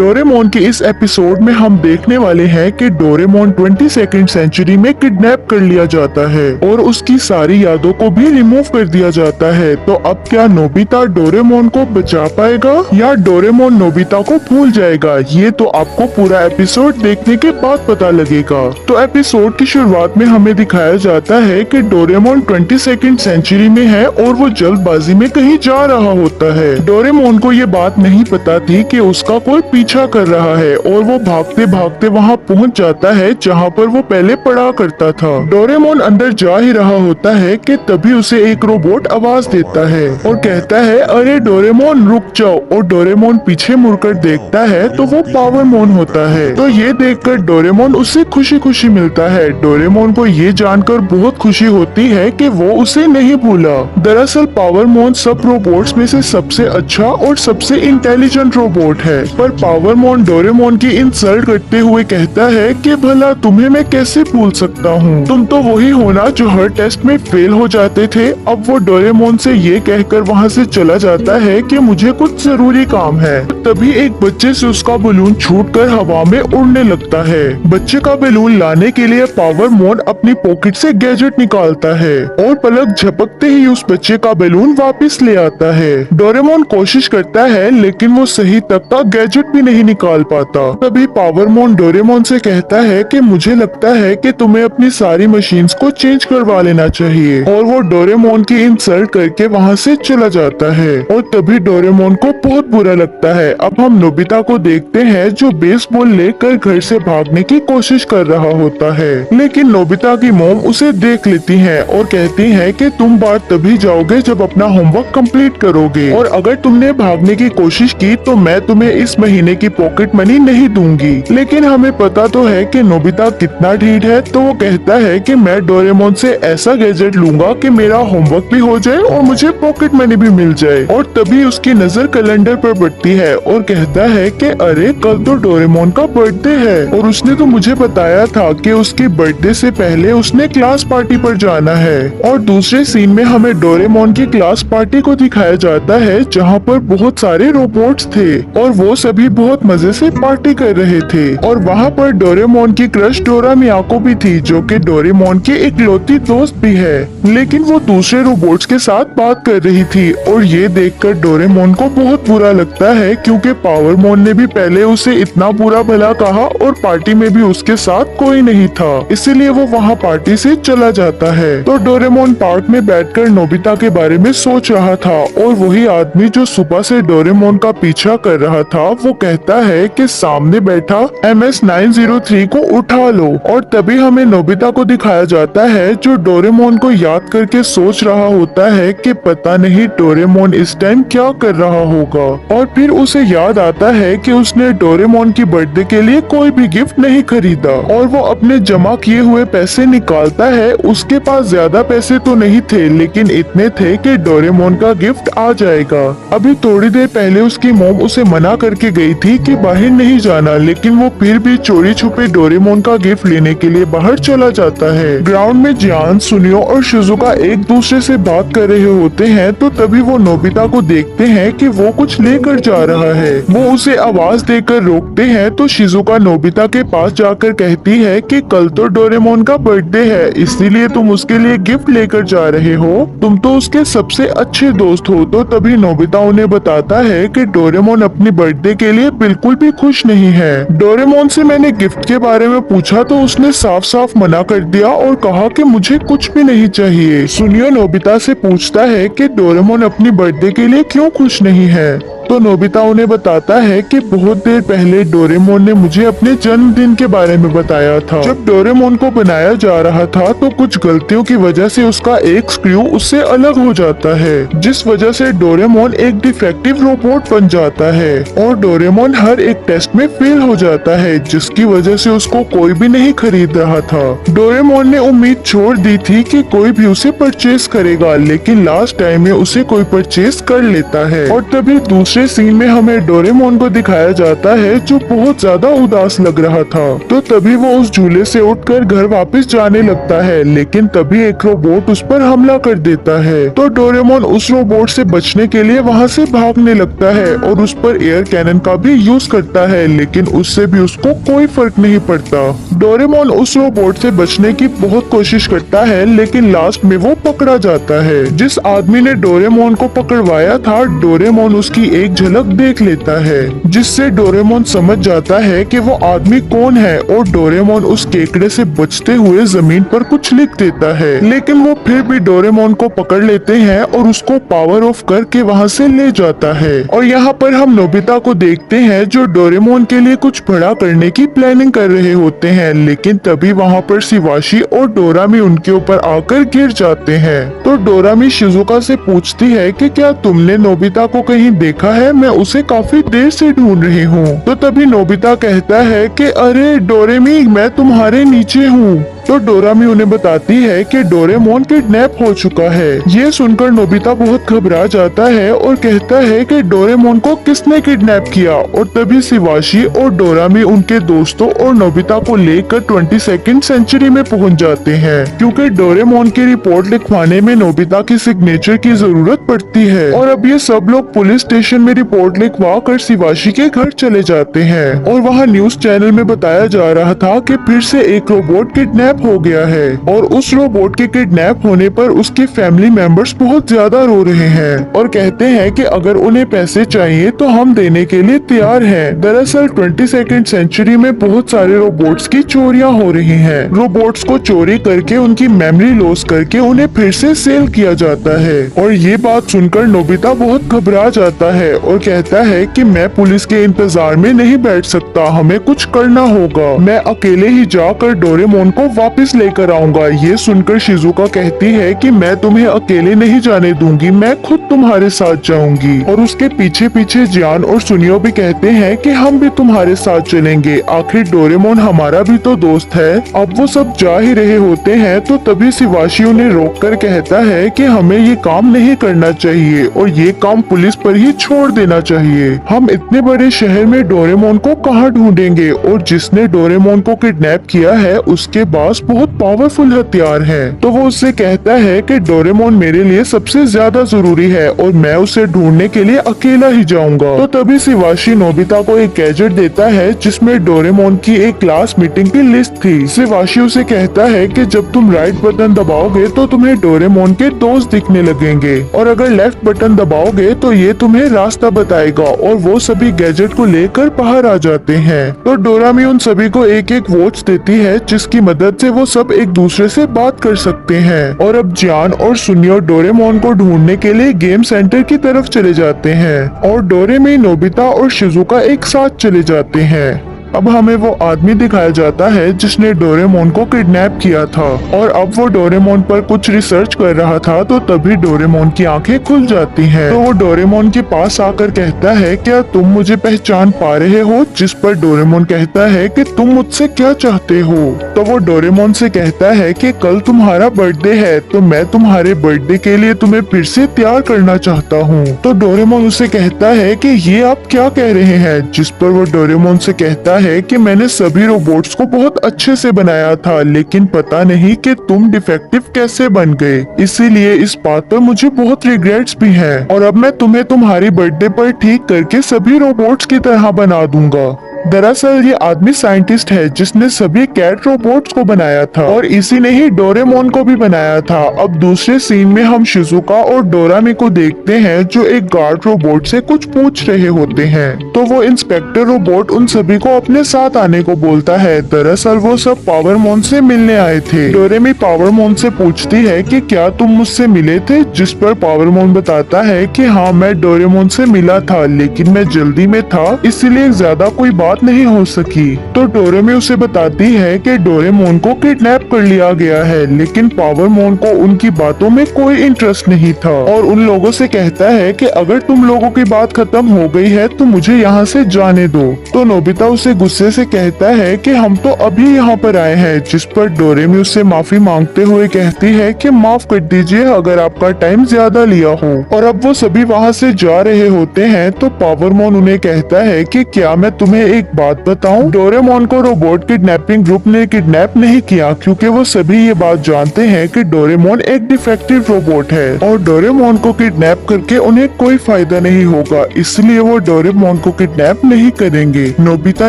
Doraemon के इस episode में हम देखने वाले हैं कि डोरेमोन 22वीं सेंचुरी में किडनैप कर लिया जाता है और उसकी सारी यादों को भी रिमूव कर दिया जाता है। तो अब क्या नोबिता डोरेमोन को बचा पाएगा या डोरेमोन नोबिता को भूल जाएगा, ये तो आपको पूरा एपिसोड देखने के बाद पता लगेगा। तो एपिसोड की शुरुआत में हमें दिखाया जाता है कि डोरेमोन 22वीं सेंचुरी में है और वो जल्दबाजी में कहीं जा रहा होता है। डोरेमोन को ये बात नहीं पता थी कि उसका कोई पीछा कर रहा है और वो भागते भागते वहाँ पहुँच जाता है जहाँ पर वो पहले पड़ा करता था। डोरेमोन अंदर जा ही रहा होता है कि तभी उसे एक रोबोट आवाज देता है और कहता है, अरे डोरेमोन रुक जाओ। और डोरेमोन पीछे मुड़कर देखता है तो वो पावरमोन होता है। तो ये देखकर डोरेमोन उससे खुशी खुशी मिलता है। डोरेमोन को ये जानकर बहुत खुशी होती है कि वो उसे नहीं भूला। दरअसल पावरमोन सब रोबोट्स में से सबसे अच्छा और सबसे इंटेलिजेंट रोबोट है। पर पावरमोन डोरेमोन की इंसल्ट करते हुए कहता है कि भला तुम्हें मैं कैसे भूल सकता हूँ, तुम तो वही हो ना जो हर टेस्ट में फेल हो जाते थे। अब वो डोरेमोन से ये कहकर वहाँ से चला जाता है कि मुझे कुछ जरूरी काम है। तभी एक बच्चे से उसका बलून छूटकर हवा में उड़ने लगता है। बच्चे का बलून लाने के लिए पावरमोन अपनी पॉकेट से गैजेट निकालता है और पलक झपकते ही उस बच्चे का बलून वापस ले आता है। डोरेमोन कोशिश करता है लेकिन वो सही तक का गैजेट भी नहीं निकाल पाता। तभी पावरमोन डोरेमोन से कहता है कि मुझे लगता है कि तुम्हें अपनी सारी मशीन्स को चेंज करवा लेना चाहिए और वो डोरेमोन की इंसल्ट करके वहाँ से चला जाता है। और तभी डोरेमोन को बहुत बुरा लगता है। अब हम नोबिता को देखते हैं जो बेसबॉल लेकर घर से भागने की कोशिश कर रहा होता है, लेकिन नोबिता की मॉम उसे देख लेती है और कहती है कि तुम बाहर तभी जाओगे जब अपना होमवर्क कंप्लीट करोगे और अगर तुमने भागने की कोशिश की तो मैं तुम्हें इस महीने की पॉकेट मनी नहीं दूंगी। लेकिन हमें पता तो है कि नोबिता कितना ढीठ है, तो वो कहता है कि मैं डोरेमोन से ऐसा गैजेट लूंगा कि मेरा होमवर्क भी हो जाए और मुझे पॉकेट मनी भी मिल जाए। और तभी उसकी नजर कैलेंडर पर पड़ती है और कहता है कि अरे कल तो डोरेमोन का बर्थडे है और उसने तो मुझे बताया था कि उसकी बर्थडे से पहले उसने क्लास पार्टी पर जाना है। और दूसरे सीन में हमें डोरेमोन की क्लास पार्टी को दिखाया जाता है जहाँ पर बहुत सारे रोबोट्स थे और वो सभी बहुत मजे से पार्टी कर रहे थे। और वहाँ पर डोरेमोन की क्रश डोरा मियाको भी थी जो कि डोरेमोन की इकलौती दोस्त भी है, लेकिन वो दूसरे रोबोट्स के साथ बात कर रही थी। और ये देखकर डोरेमोन को बहुत बुरा लगता है क्योंकि पावरमोन ने भी पहले उसे इतना बुरा भला कहा और पार्टी में भी उसके साथ कोई नहीं था, इसीलिए वो वहाँ पार्टी से चला जाता है। तो डोरेमोन पार्क में बैठकर नोबिता के बारे में सोच रहा था और वही आदमी जो सुबह से डोरेमोन का पीछा कर रहा था वो कहता है कि सामने बैठा MS-903 को उठा लो। और तभी हमें नोबिता को दिखाया जाता है जो डोरेमोन को याद करके सोच रहा होता है कि पता नहीं डोरेमोन इस टाइम क्या कर रहा होगा। और फिर उसे याद आता है कि उसने डोरेमोन की बर्थडे के लिए कोई भी गिफ्ट नहीं खरीदा और वो अपने जमा किए हुए पैसे निकालता है। उसके पास ज्यादा पैसे तो नहीं थे लेकिन इतने थे कि डोरेमोन का गिफ्ट आ जाएगा। अभी थोड़ी देर पहले उसकी मॉम उसे मना करके गई थी कि बाहर नहीं जाना, लेकिन वो फिर भी चोरी छुपे डोरेमोन का गिफ्ट लेने के लिए बाहर चला जाता है। ग्राउंड में जियान, सुनियो और शिजुका एक दूसरे से बात कर रहे होते हैं तो तभी वो नोबिता को देखते हैं कि वो कुछ लेकर जा रहा है। वो उसे आवाज देकर रोकते हैं तो शिजुका नोबिता के पास जाकर कहती है कि कल तो डोरेमोन का बर्थडे है, इसीलिए तुम उसके लिए गिफ्ट लेकर जा रहे हो, तुम तो उसके सबसे अच्छे दोस्त हो। तो तभी नोबिता उन्हें बताता है कि डोरेमोन अपनी बर्थडे के लिए बिल्कुल भी खुश नहीं है। डोरेमोन से मैंने गिफ्ट के बारे में पूछा तो उसने साफ साफ मना कर दिया और कहा कि मुझे कुछ भी नहीं चाहिए। सुनियो नोबिता से पूछता है कि डोरेमोन अपनी बर्थडे के लिए क्यों खुश नहीं है, तो नोबिता उन्हें बताता है कि बहुत देर पहले डोरेमोन ने मुझे अपने जन्मदिन के बारे में बताया था। जब डोरेमोन को बनाया जा रहा था तो कुछ गलतियों की वजह से उसका एक स्क्रू उससे अलग हो जाता है, जिस वजह से डोरेमोन एक डिफेक्टिव रोबोट बन जाता है और डोरेमोन हर एक टेस्ट में फेल हो जाता है, जिसकी वजह से उसको कोई भी नहीं खरीद रहा था। डोरेमोन ने उम्मीद छोड़ दी थी कि कोई भी उसे परचेज करेगा, लेकिन लास्ट टाइम में उसे कोई परचेज कर लेता है। और तभी दूसरे दूसरे सीन में हमें डोरेमोन को दिखाया जाता है जो बहुत ज्यादा उदास लग रहा था। तो तभी वो उस झूले से उठकर घर वापस जाने लगता है, लेकिन तभी एक रोबोट उस पर हमला कर देता है। तो डोरेमोन उस रोबोट से बचने के लिए वहाँ से भागने लगता है और उस पर एयर कैनन का भी यूज करता है, लेकिन उससे भी उसको कोई फर्क नहीं पड़ता। डोरेमोन उस रोबोट से बचने की बहुत कोशिश करता है, लेकिन लास्ट में वो पकड़ा जाता है। जिस आदमी ने डोरेमोन को पकड़वाया था, डोरेमोन उसकी एक झलक देख लेता है, जिससे डोरेमोन समझ जाता है कि वो आदमी कौन है, और डोरेमोन उस केकड़े से बचते हुए जमीन पर कुछ लिख देता है। लेकिन वो फिर भी डोरेमोन को पकड़ लेते हैं और उसको पावर ऑफ करके वहाँ से ले जाता है। और यहाँ पर हम नोबिता को देखते हैं जो डोरेमोन के लिए कुछ बड़ा करने की प्लानिंग कर रहे होते हैं, लेकिन तभी वहाँ पर शिवाशी और डोरामी उनके ऊपर आकर गिर जाते हैं। तो डोरामी शिजुका से पूछती है कि क्या तुमने नोबिता को कहीं देखा है? मैं उसे काफी देर से ढूंढ रही हूँ। तो तभी नोबिता कहता है कि अरे डोरेमी, मैं तुम्हारे नीचे हूँ। तो डोरामी उन्हें बताती है कि डोरेमोन किडनैप हो चुका है। ये सुनकर नोबिता बहुत घबरा जाता है और कहता है कि डोरेमोन को किसने किडनैप किया। और तभी शिवाशी और डोरामी उनके दोस्तों और नोबिता को लेकर 22nd सेंचुरी में पहुंच जाते हैं, क्योंकि डोरेमोन की रिपोर्ट लिखवाने में नोबिता की सिग्नेचर की जरूरत पड़ती है। और अब ये सब लोग पुलिस स्टेशन में रिपोर्ट लिखवा कर शिवाशी के घर चले जाते हैं। और वहाँ न्यूज चैनल में बताया जा रहा था कि फिर से एक रोबोट किडनैप हो गया है, और उस रोबोट के किडनैप होने पर उसके फैमिली मेंबर्स बहुत ज्यादा रो रहे हैं और कहते हैं कि अगर उन्हें पैसे चाहिए तो हम देने के लिए तैयार हैं। दरअसल 22nd सेंचुरी में बहुत सारे रोबोट्स की चोरियां हो रही हैं। रोबोट्स को चोरी करके उनकी मेमोरी लॉस करके उन्हें फिर से सेल किया जाता है। और ये बात सुनकर नोबिता बहुत घबरा जाता है और कहता है कि मैं पुलिस के इंतजार में नहीं बैठ सकता, हमें कुछ करना होगा। मैं अकेले ही जाकर डोरेमोन को वापस लेकर आऊंगा। ये सुनकर शिजुका कहती है कि मैं तुम्हें अकेले नहीं जाने दूंगी, मैं खुद तुम्हारे साथ जाऊंगी। और उसके पीछे पीछे जियान और सुनियो भी कहते हैं कि हम भी तुम्हारे साथ चलेंगे, आखिर डोरेमोन हमारा भी तो दोस्त है। अब वो सब जा ही रहे होते हैं तो तभी शिवाशी उन्हें रोक कर कहता है कि हमें ये काम नहीं करना चाहिए और ये काम पुलिस पर ही छोड़ देना चाहिए। हम इतने बड़े शहर में डोरेमोन को कहाँ ढूंढेंगे, और जिसने डोरेमोन को किडनैप किया है उसके पास बहुत पावरफुल हथियार है। तो वो उससे कहता है कि डोरेमोन मेरे लिए सबसे ज्यादा जरूरी है और मैं उसे ढूंढने के लिए अकेला ही जाऊंगा। तो तभी शिवाशी नोबिता को एक गैजेट देता है जिसमें डोरेमोन की एक क्लास मीटिंग की लिस्ट थी। शिवाशी उसे कहता है कि जब तुम राइट बटन दबाओगे तो तुम्हें डोरेमोन के दोस्त दिखने लगेंगे, और अगर लेफ्ट बटन दबाओगे तो ये तुम्हें रास्ता बताएगा। और वो सभी गैजेट को लेकर बाहर आ जाते हैं। तो डोरामी उन सभी को एक एक वॉच देती है जिसकी मदद से वो सब एक दूसरे से बात कर सकते हैं। और अब जियान और सुनियो डोरेमोन को ढूंढने के लिए गेम सेंटर की तरफ चले जाते हैं, और डोरेमी, नोबिता और शिजुका एक साथ चले जाते हैं। अब हमें वो आदमी दिखाया जाता है जिसने डोरेमोन को किडनैप किया था, और अब वो डोरेमोन पर कुछ रिसर्च कर रहा था। तो तभी डोरेमोन की आंखें खुल जाती हैं। तो वो डोरेमोन के पास आकर कहता है, क्या तुम मुझे पहचान पा रहे हो? जिस पर डोरेमोन कहता है कि तुम मुझसे क्या चाहते हो? तो वो डोरेमोन से कहता है कि कल तुम्हारा बर्थडे है, तो मैं तुम्हारे बर्थडे के लिए तुम्हें फिर से तैयार करना चाहता हूँ। तो डोरेमोन उसे कहता है कि ये आप क्या कह रहे हैं? जिस पर वो डोरेमोन से कहता है कि मैंने सभी रोबोट्स को बहुत अच्छे से बनाया था, लेकिन पता नहीं कि तुम डिफेक्टिव कैसे बन गए, इसीलिए इस बात पर मुझे बहुत रिग्रेट्स भी हैं। और अब मैं तुम्हें तुम्हारी बर्थडे पर ठीक करके सभी रोबोट्स की तरह बना दूंगा। दरअसल ये आदमी साइंटिस्ट है जिसने सभी कैट रोबोट्स को बनाया था, और इसी ने ही डोरेमोन को भी बनाया था। अब दूसरे सीन में हम शिजुका और डोरामी को देखते हैं जो एक गार्ड रोबोट से कुछ पूछ रहे होते हैं। तो वो इंस्पेक्टर रोबोट उन सभी को अपने साथ आने को बोलता है। दरअसल वो सब पावरमोन से मिलने आए थे। डोरेमी पावरमोन से पूछती है कि क्या तुम मुझसे मिले थे? जिस पर पावरमोन बताता है कि हाँ, मैं डोरेमोन से मिला था, लेकिन मैं जल्दी में था, इसलिए ज्यादा कोई बात बात नहीं हो सकी। तो डोरेमी उसे बताती है कि डोरेमोन को किडनैप कर लिया गया है, लेकिन पावरमोन को उनकी बातों में कोई इंटरेस्ट नहीं था और उन लोगों से कहता है कि अगर तुम लोगों की बात खत्म हो गई है तो मुझे यहाँ से जाने दो। तो नोबिता उसे गुस्से से कहता है कि हम तो अभी यहाँ पर आए हैं, जिस पर डोरेमी उससे माफी मांगते हुए कहती है कि माफ कर दीजिए अगर आपका टाइम ज्यादा लिया हो। और अब वो सभी वहाँ से जा रहे होते हैं तो पावरमोन उन्हें कहता है कि क्या मैं तुम्हें एक बात बताऊं, डोरेमोन को रोबोट किडनैपिंग ग्रुप ने किडनैप नहीं किया, क्योंकि वो सभी ये बात जानते हैं कि डोरेमोन एक डिफेक्टिव रोबोट है और डोरेमोन को किडनैप करके उन्हें कोई फायदा नहीं होगा, इसलिए वो डोरेमोन को किडनैप नहीं करेंगे। नोबिता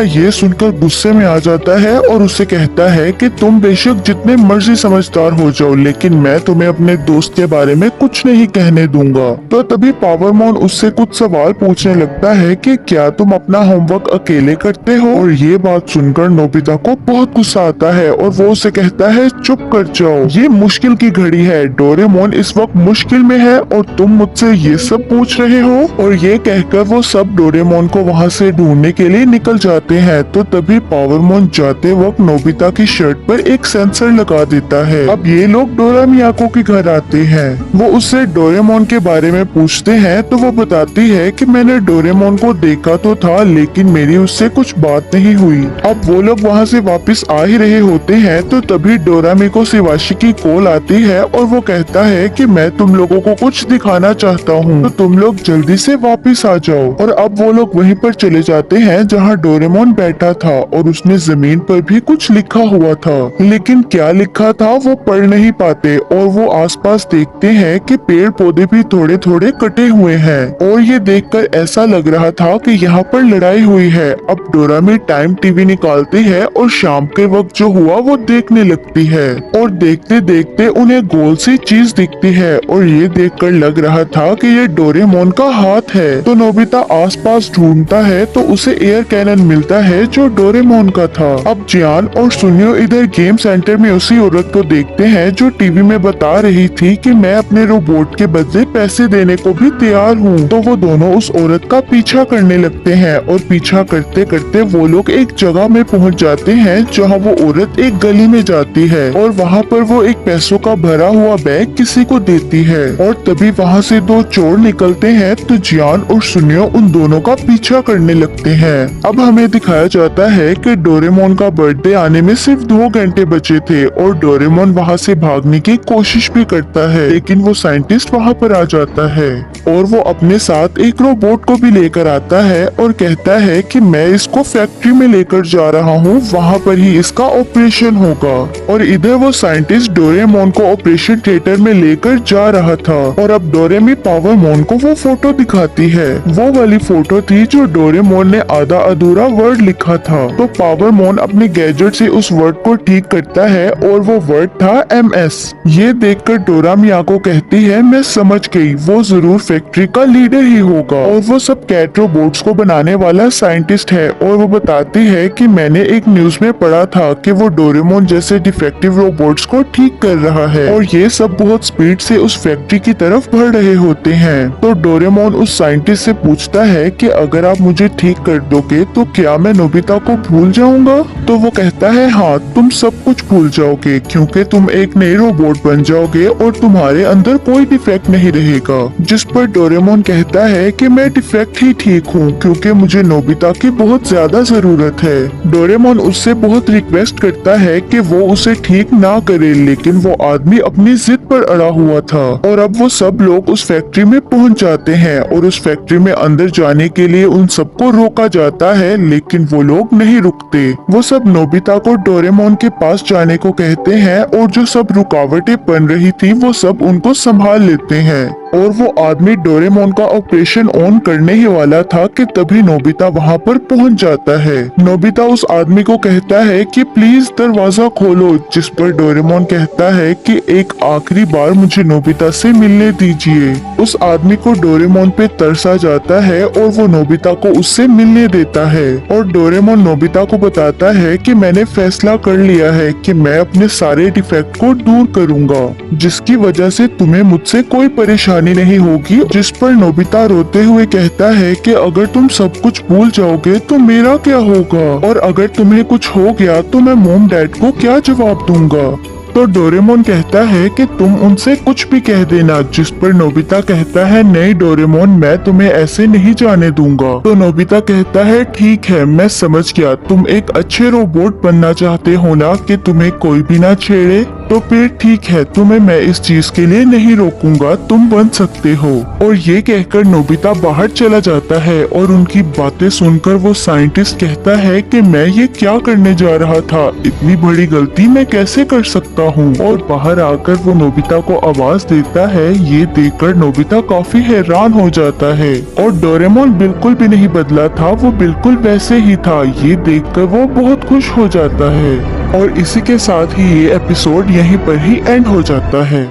ये सुनकर गुस्से में आ जाता है और उससे कहता है कि तुम बेशक जितने मर्जी समझदार हो जाओ, लेकिन मैं तुम्हें अपने दोस्त के बारे में कुछ नहीं कहने दूंगा। तो तभी पावरमोन उससे कुछ सवाल पूछने लगता है कि क्या तुम अपना होमवर्क अकेले करते हो। और ये बात सुनकर नोबिता को बहुत गुस्सा आता है और वो उसे कहता है चुप कर जाओ, ये मुश्किल की घड़ी है, डोरेमोन इस वक्त मुश्किल में है और तुम मुझसे ये सब पूछ रहे हो। और ये कहकर वो सब डोरेमोन को वहाँ से ढूंढने के लिए निकल जाते हैं। तो तभी पावरमोन जाते वक्त नोबिता की शर्ट पर एक सेंसर लगा देता है। अब ये लोग डोरा मियाको के घर आते हैं। वो उससे डोरेमोन के बारे में पूछते हैं तो वो बताती है कि मैंने डोरेमोन को देखा तो था, लेकिन मेरी उससे कुछ बात नहीं हुई। अब वो लोग वहाँ से वापस आ ही रहे होते हैं तो तभी डोरामी को शिवाशी की कॉल आती है और वो कहता है कि मैं तुम लोगों को कुछ दिखाना चाहता हूँ, तो तुम लोग जल्दी से वापस आ जाओ। और अब वो लोग वहीं पर चले जाते हैं जहाँ डोरेमोन बैठा था और उसने जमीन पर भी कुछ लिखा हुआ था, लेकिन क्या लिखा था वो पढ़ नहीं पाते। और वो आसपास देखते हैं कि पेड़ पौधे भी थोड़े थोड़े कटे हुए हैं और ये देखकर ऐसा लग रहा था कि यहाँ पर लड़ाई हुई है। अब डोरामी टाइम टीवी निकालती है और शाम के वक्त जो हुआ वो देखने लगती है और देखते देखते उन्हें गोल सी चीज दिखती है और ये देखकर लग रहा था कि ये डोरेमोन का हाथ है। तो नोबिता आसपास ढूंढता है तो उसे एयर कैनन मिलता है जो डोरेमोन का था। अब जियान और सुनियो इधर गेम सेंटर में उसी औरत को देखते हैं जो टीवी में बता रही थी कि मैं अपने रोबोट के बदले पैसे देने को भी तैयार हूँ। तो वो दोनों उस औरत का पीछा करने लगते हैं और पीछा करते करते वो लोग एक जगह में पहुँच जाते हैं जहाँ वो औरत एक गली में जाती है और वहाँ पर वो एक पैसों का भरा हुआ बैग किसी को देती है। और तभी वहाँ से दो चोर निकलते हैं तो जियान और सुनियो उन दोनों का पीछा करने लगते हैं। अब हमें दिखाया जाता है कि डोरेमोन का बर्थडे आने में सिर्फ 2 घंटे बचे थे और डोरेमोन वहाँ से भागने की कोशिश भी करता है, लेकिन वो साइंटिस्ट वहाँ पर आ जाता है और वो अपने साथ एक रोबोट को भी लेकर आता है और कहता है कि मैं इसको फैक्ट्री में लेकर जा रहा हूँ, वहाँ पर ही इसका ऑपरेशन होगा। और इधर वो साइंटिस्ट डोरेमोन को ऑपरेशन थिएटर में लेकर जा रहा था और अब डोरेमी पावरमोन को वो फोटो दिखाती है। वो वाली फोटो थी जो डोरेमोन ने आधा अधूरा वर्ड लिखा था। तो पावरमोन अपने गैजेट से उस वर्ड को ठीक करता है और वो वर्ड था MS। ये देखकर डोरा मियाको कहती है मैं समझ गई, वो जरूर फैक्ट्री का लीडर ही होगा और वो सब कैट रोबोट्स को बनाने वाला साइंटिस्ट है। और वो बताती है कि मैंने एक न्यूज में पढ़ा था कि वो डोरेमोन जैसे डिफेक्टिव रोबोट्स को ठीक कर रहा है और ये सब बहुत स्पीड से उस फैक्ट्री की तरफ बढ़ रहे होते हैं। तो डोरेमोन उस साइंटिस्ट से पूछता है कि अगर आप मुझे ठीक कर दोगे तो क्या मैं नोबिता को भूल जाऊंगा। तो वो कहता है हाँ, तुम सब कुछ भूल जाओगे क्योंकि तुम एक नए रोबोट बन जाओगे और तुम्हारे अंदर कोई डिफेक्ट नहीं रहेगा। जिस पर डोरेमोन कहता है कि मैं डिफेक्ट ही ठीक हूँ क्योंकि मुझे नोबिता की बहुत ज्यादा जरूरत है। डोरेमोन उससे बहुत रिक्वेस्ट करता है कि वो उसे ठीक ना करे, लेकिन वो आदमी अपनी जिद पर अड़ा हुआ था। और अब वो सब लोग उस फैक्ट्री में पहुंच जाते हैं और उस फैक्ट्री में अंदर जाने के लिए उन सबको रोका जाता है, लेकिन वो लोग नहीं रुकते। वो सब नोबिता को डोरेमोन के पास जाने को कहते हैं और जो सब रुकावटें बन रही थी वो सब उनको संभाल लेते हैं। और वो आदमी डोरेमोन का ऑपरेशन ऑन करने ही वाला था कि तभी नोबिता वहाँ पर पहुँच जाता है। नोबिता उस आदमी को कहता है कि प्लीज दरवाजा खोलो, जिस पर डोरेमोन कहता है कि एक आखिरी बार मुझे नोबिता से मिलने दीजिए। उस आदमी को डोरेमोन पे तरस आ जाता है और वो नोबिता को उससे मिलने देता है। और डोरेमोन नोबिता को बताता है कि मैंने फैसला कर लिया है कि मैं अपने सारे डिफेक्ट को दूर करूंगा, जिसकी वजह से तुम्हें मुझसे कोई परेशानी जानी नहीं होगी, जिस पर नोबिता रोते हुए कहता है कि अगर तुम सब कुछ भूल जाओगे तो मेरा क्या होगा, और अगर तुम्हें कुछ हो गया तो मैं मॉम डैड को क्या जवाब दूंगा। तो डोरेमोन कहता है कि तुम उनसे कुछ भी कह देना, जिस पर नोबिता कहता है नहीं डोरेमोन, मैं तुम्हें ऐसे नहीं जाने दूंगा। तो नोबिता कहता है ठीक है, मैं समझ गया, तुम एक अच्छे रोबोट बनना चाहते हो ना, कि तुम्हें कोई भी ना छेड़े, तो फिर ठीक है, तुम्हें मैं इस चीज के लिए नहीं रोकूंगा, तुम बन सकते हो। और ये कहकर नोबिता बाहर चला जाता है और उनकी बातें सुनकर वो साइंटिस्ट कहता है कि मैं ये क्या करने जा रहा था, इतनी बड़ी गलती मैं कैसे कर सकता हूँ। और बाहर आकर वो नोबिता को आवाज देता है। ये देखकर नोबिता काफी हैरान हो जाता है और डोरेमोन बिल्कुल भी नहीं बदला था, वो बिल्कुल वैसे ही था। ये देखकर वो बहुत खुश हो जाता है और इसी के साथ ही ये एपिसोड यहीं पर ही एंड हो जाता है।